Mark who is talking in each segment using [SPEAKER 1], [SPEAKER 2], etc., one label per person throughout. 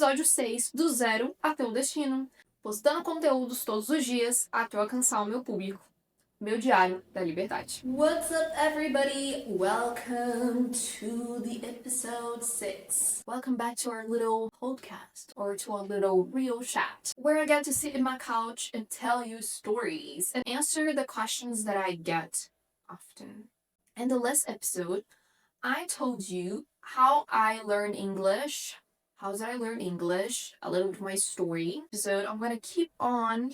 [SPEAKER 1] episódio 6 do Zero até o Destino, postando conteúdos todos os dias até eu alcançar o meu público. Meu diário da liberdade. What's up, everybody? Welcome to the episode 6. Welcome back to our little podcast, or to our little real chat, where I get to sit in my couch and tell you stories and answer the questions that I get often. In the last episode, I told you how I learned English. How did I learn English? A little bit of my story. So I'm gonna keep on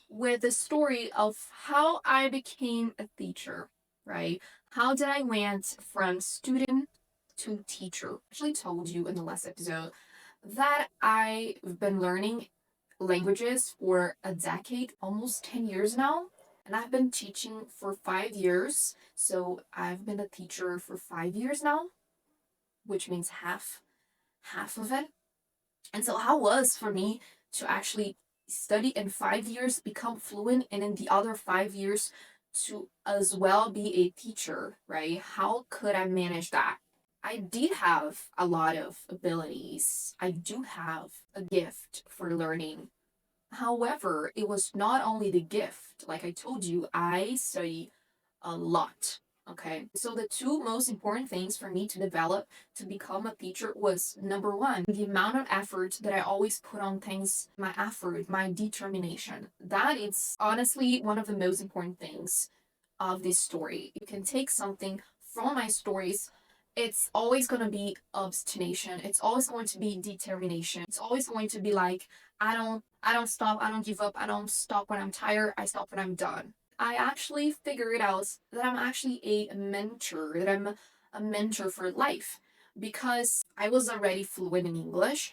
[SPEAKER 1] with the story of how I became a teacher, right? How did I went from student to teacher? I actually told you in the last episode that I've been learning languages for a decade, almost 10 years now. And I've been teaching for 5 years. So I've been a teacher for 5 years now, which means half of it. And so how was for me to actually study in 5 years, become fluent, and in the other 5 years to as well be a teacher, right? How could I manage that? I did have a lot of abilities. I do have a gift for learning. However, it was not only the gift. Like I told you, I study a lot. Okay, so the two most important things for me to develop to become a teacher was number one, the amount of effort that I always put on things, my effort, my determination. That is honestly one of the most important things of this story. You can take something from my stories. It's always going to be obstination. It's always going to be determination. It's always going to be like, I don't stop. I don't give up. I don't stop when I'm tired. I stop when I'm done. I actually figured out that I'm actually a mentor, that I'm a mentor for life because I was already fluent in English.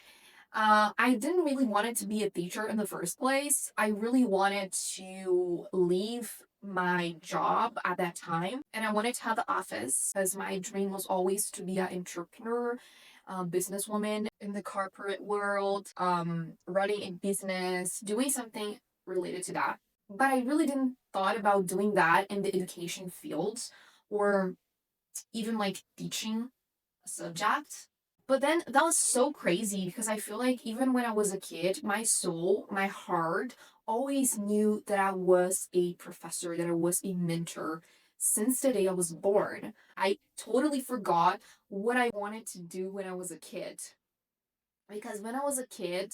[SPEAKER 1] I didn't really want it to be a teacher in the first place. I really wanted to leave my job at that time and I wanted to have the office because my dream was always to be an entrepreneur, businesswoman in the corporate world, running a business, doing something related to that. But I really didn't thought about doing that in the education field or even like teaching a subject. But then that was so crazy because I feel like even when I was a kid, my soul, my heart always knew that I was a professor, that I was a mentor since the day I was born. I totally forgot what I wanted to do when I was a kid. Because when I was a kid,